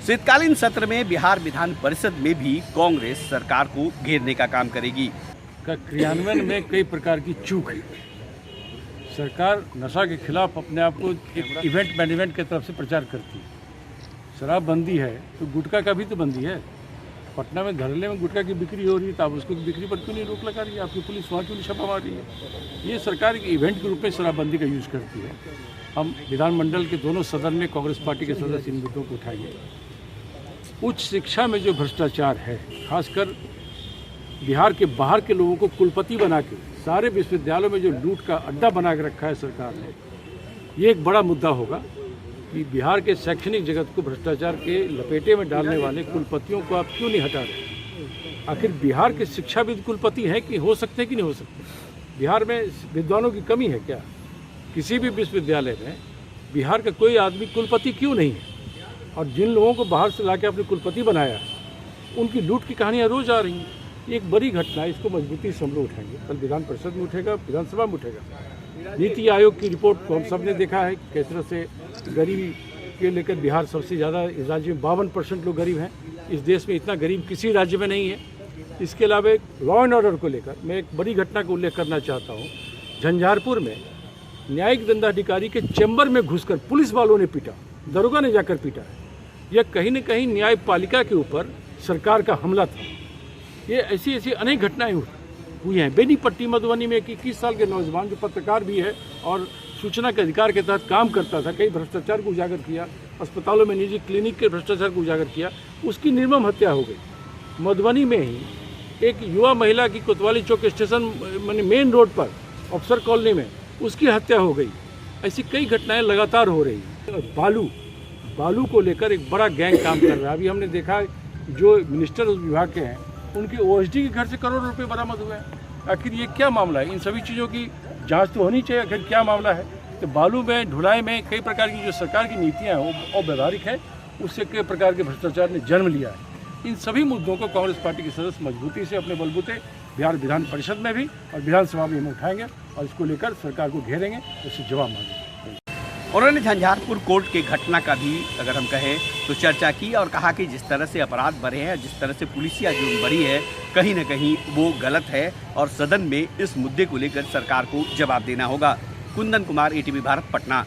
शीतकालीन सत्र में बिहार विधान परिषद में भी कांग्रेस सरकार को घेरने का काम करेगी। का क्रियान्वयन में कई प्रकार की चूक है। सरकार नशा के खिलाफ अपने आप को एक इवेंट मैनेजमेंट की तरफ से प्रचार करती है। शराबबंदी है तो गुटखा का भी तो बंदी है। पटना में धरने में गुटखा की बिक्री हो रही है तो आप उसको बिक्री पर क्यों नहीं रोक लगा रही है? आपकी पुलिस वहाँ क्यों नहीं छापा मार रही है? ये सरकार एक इवेंट के रूप में शराबबंदी का यूज़ करती है। हम विधानमंडल के दोनों सदन में कांग्रेस पार्टी के सदस्य इन मुद्दों को उठाएंगे। उच्च शिक्षा में जो भ्रष्टाचार है, खासकर बिहार के बाहर के लोगों को कुलपति बना के सारे विश्वविद्यालयों में जो लूट का अड्डा बना के रखा है सरकार ने, ये एक बड़ा मुद्दा होगा कि बिहार के शैक्षणिक जगत को भ्रष्टाचार के लपेटे में डालने वाले कुलपतियों को आप क्यों नहीं हटा रहे? आखिर बिहार के शिक्षाविद कुलपति हैं कि हो सकते हैं कि नहीं हो सकते? बिहार में विद्वानों की कमी है क्या? किसी भी विश्वविद्यालय में बिहार का कोई आदमी कुलपति क्यों नहीं है? और जिन लोगों को बाहर से लाके अपने कुलपति बनाया, उनकी लूट की कहानियाँ रोज आ रही हैं। ये एक बड़ी घटना है, इसको मजबूती से हम लोग उठाएंगे। कल विधान परिषद में उठेगा, विधानसभा में उठेगा। नीति आयोग की रिपोर्ट को हम सब ने देखा है कि किस तरह से गरीबी के लेकर बिहार सबसे ज़्यादा, इस राज्य में 52% लोग गरीब हैं। इस देश में इतना गरीब किसी राज्य में नहीं है। इसके अलावा एक लॉ एंड ऑर्डर को लेकर मैं एक बड़ी घटना का उल्लेख करना चाहता हूँ। झंझारपुर में न्यायिक दंडाधिकारी के चैम्बर में घुसकर पुलिस वालों ने पीटा, दरोगा ने जाकर पीटा है। यह कहीं न कहीं न्यायपालिका के ऊपर सरकार का हमला था। ये ऐसी अनेक घटनाएं हुई हैं। बेनीपट्टी मधुबनी में एक 21 साल के नौजवान जो पत्रकार भी है और सूचना के अधिकार के तहत काम करता था, कई भ्रष्टाचार को उजागर किया, अस्पतालों में निजी क्लिनिक के भ्रष्टाचार को उजागर किया, उसकी निर्मम हत्या हो गई। मधुबनी में ही एक युवा महिला की कोतवाली चौक स्टेशन मेन रोड पर अफसर कॉलोनी में उसकी हत्या हो गई। ऐसी कई घटनाएं लगातार हो रही हैं। बालू को लेकर एक बड़ा गैंग काम कर रहा है। अभी हमने देखा जो मिनिस्टर उस विभाग के हैं, उनके ओएसडी के घर से करोड़ों रुपए बरामद हुए हैं। आखिर ये क्या मामला है? इन सभी चीज़ों की जांच तो होनी चाहिए। आखिर क्या मामला है? तो बालू में, ढुलाई में कई प्रकार की जो सरकार की नीतियाँ हैं वो अव्यवहारिक है। उससे कई प्रकार के भ्रष्टाचार ने जन्म लिया है। इन सभी मुद्दों को कांग्रेस पार्टी के सदस्य मजबूती से अपने बलबूते बिहार विधान परिषद में भी और विधानसभा में हम उठाएंगे और इसको लेकर सरकार को घेरेंगे, उससे जवाब मांगेंगे। उन्होंने झंझारपुर कोर्ट के घटना का भी अगर हम कहें तो चर्चा की और कहा कि जिस तरह से अपराध बढ़े हैं, जिस तरह से पुलिसिया जुर्म बढ़ी है, कहीं न कहीं वो गलत है और सदन में इस मुद्दे को लेकर सरकार को जवाब देना होगा। कुंदन कुमार, ATV भारत, पटना।